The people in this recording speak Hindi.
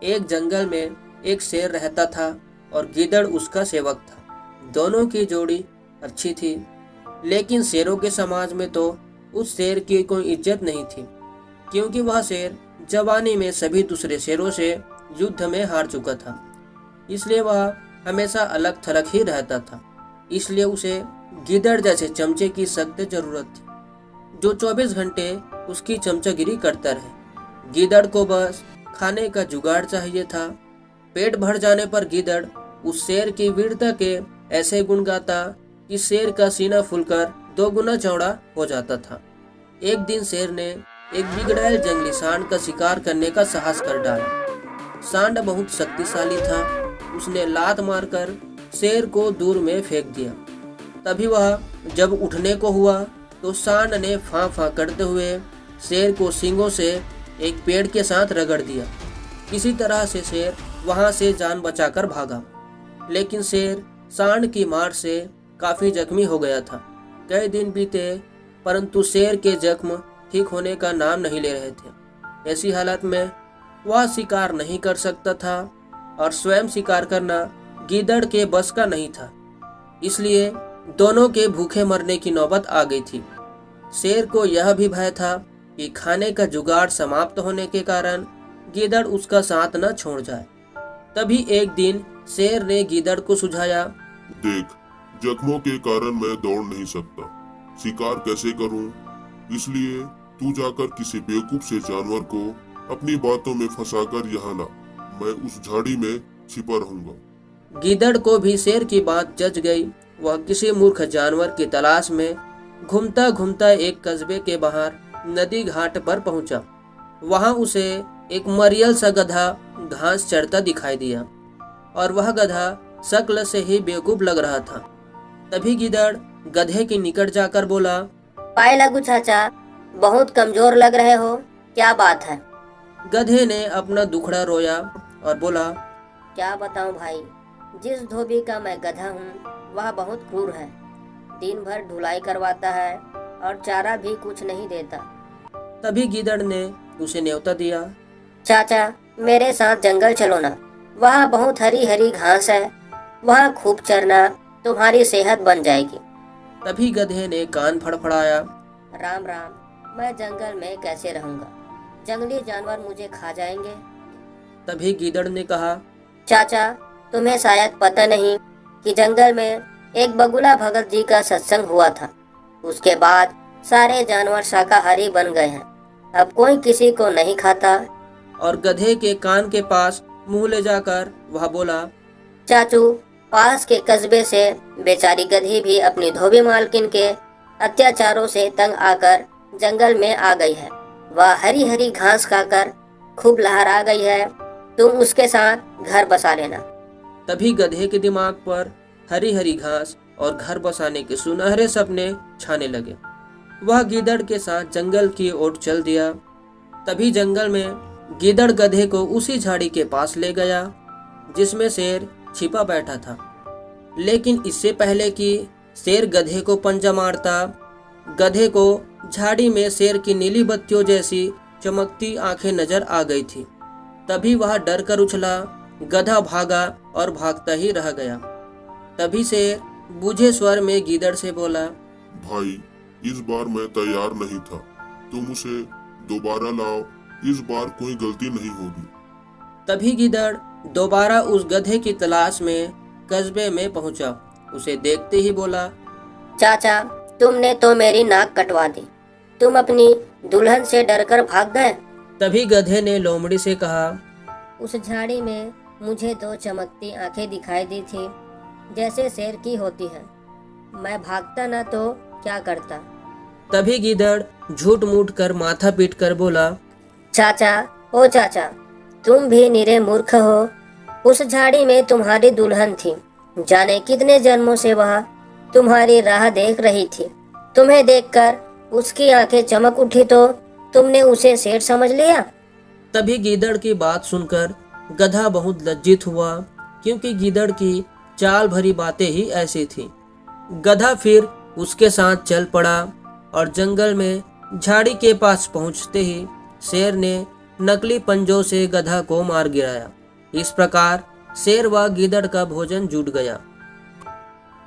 एक जंगल में एक शेर रहता था और गीदड़ उसका सेवक था। दोनों की जोड़ी अच्छी थी, लेकिन शेरों के समाज में तो उस शेर की कोई इज्जत नहीं थी, क्योंकि वह शेर जवानी में सभी दूसरे शेरों से युद्ध में हार चुका था। इसलिए वह हमेशा अलग थलग ही रहता था। इसलिए उसे गीदड़ जैसे चमचे की सख्त जरूरत थी, जो 24 घंटे उसकी चमचागिरी करता रहे। गीदड़ को बस खाने का जुगाड़ चाहिए था। पेट भर जाने पर गीदड़ उस शेर की वीरता के ऐसे गुण गाता कि शेर का सीना फूलकर 2 गुना चौड़ा हो जाता था। एक दिन शेर ने एक बिगड़ैल जंगली सांड का शिकार करने का साहस कर डाला। सांड बहुत शक्तिशाली था। उसने लात मारकर शेर को दूर में फेंक दिया। तभी वह जब उठने को हुआ तो सांड ने फां फां करते हुए शेर को सींगों से एक पेड़ के साथ रगड़ दिया। किसी तरह से शेर वहां से जान बचाकर भागा, लेकिन शेर सांड की मार से काफी जख्मी हो गया था। कई दिन बीते, परंतु शेर के जख्म ठीक होने का नाम नहीं ले रहे थे। ऐसी हालत में वह शिकार नहीं कर सकता था और स्वयं शिकार करना गीदड़ के बस का नहीं था। इसलिए दोनों के भूखे मरने की नौबत आ गई थी। शेर को यह भी भय था कि खाने का जुगाड़ समाप्त होने के कारण गीदड़ उसका साथ न छोड़ जाए। तभी एक दिन शेर ने गीदड़ को सुझाया, देख, जख्मों के कारण मैं दौड़ नहीं सकता, शिकार कैसे करूं? इसलिए तू जाकर किसी बेवकूफ से जानवर को अपनी बातों में फंसाकर यहाँ ला। मैं उस झाड़ी में छिपा रहूंगा। गीदड़ को भी शेर की बात जच गई। वह किसी मूर्ख जानवर की तलाश में घूमता घूमता एक कस्बे के बाहर नदी घाट पर पहुंचा। वहां उसे एक मरियल सा गधा घास चरता दिखाई दिया और वह गधा शक्ल से ही बेवकूफ लग रहा था। तभी गीदड़ गधे के निकट जाकर बोला, पाए लगू चाचा, बहुत कमजोर लग रहे हो, क्या बात है? गधे ने अपना दुखड़ा रोया और बोला, क्या बताऊं भाई, जिस धोबी का मैं गधा हूँ वह बहुत क्रूर है। दिन भर ढुलाई करवाता है और चारा भी कुछ नहीं देता। तभी गीदड़ ने उसे न्योता दिया, चाचा, मेरे साथ जंगल चलो ना, वहाँ बहुत हरी हरी घास है, वहाँ खूब चरना, तुम्हारी सेहत बन जाएगी। तभी गधे ने कान फड़फड़ाया, राम राम, मैं जंगल में कैसे रहूँगा, जंगली जानवर मुझे खा जाएंगे। तभी गीदड़ ने कहा, चाचा, तुम्हें शायद पता नहीं कि जंगल में एक बगुला भगत जी का सत्संग हुआ था। उसके बाद सारे जानवर शाकाहारी बन गए हैं। अब कोई किसी को नहीं खाता। और गधे के कान के पास मुंह ले जाकर वह बोला, चाचू, पास के कस्बे से बेचारी गधी भी अपनी धोबी मालकिन के अत्याचारों से तंग आकर जंगल में आ गई है। वह हरी हरी घास खाकर खूब लहरा गई है। तुम उसके साथ घर बसा लेना। तभी गधे के दिमाग पर हरी हरी घास और घर बसाने के सुनहरे सपने छाने लगे। वह गीदड़ के साथ जंगल की ओर चल दिया। तभी जंगल में गीदड़ गधे को उसी झाड़ी के पास ले गया जिसमें शेर छिपा बैठा था। लेकिन इससे पहले कि शेर गधे को पंजा मारता, गधे को झाड़ी में शेर की नीली बत्तियों जैसी चमकती आंखें नजर आ गई थी। तभी वह डर कर उछला। गधा भागा और भागता ही रह गया। तभी शेर बूझे स्वर में गीदड़ से बोला, भाई, इस बार मैं तैयार नहीं था, तुम उसे दोबारा लाओ, इस बार कोई गलती नहीं होगी। तभी गीदड़ दोबारा उस गधे की तलाश में कस्बे में पहुंचा। उसे देखते ही बोला, चाचा, तुमने तो मेरी नाक कटवा दी। तुम अपनी दुल्हन से डरकर भाग गए। तभी गधे ने लोमड़ी से कहा, उस झाड़ी में मुझे 2 चमकती आंखें दिखाई दी थी, जैसे शेर की होती है। मैं भागता ना तो क्या करता। तभी गीदड़ झूठ मूठ कर माथा पीट कर बोला, चाचा, ओ चाचा, तुम भी निरे मूर्ख हो। उस झाड़ी में तुम्हारी दुल्हन थी। जाने कितने जन्मों से वह तुम्हारी राह देख रही थी। तुम्हें देखकर उसकी आंखें चमक उठी तो तुमने उसे शेर समझ लिया। तभी गीदड़ की बात सुनकर गधा बहुत लज्जित हुआ, क्योंकि गीदड़ की चाल भरी बातें ही ऐसी थी। गधा फिर उसके साथ चल पड़ा और जंगल में झाड़ी के पास पहुंचते ही शेर ने नकली पंजों से गधा को मार गिराया। इस प्रकार शेर व गीदड़ का भोजन जुट गया।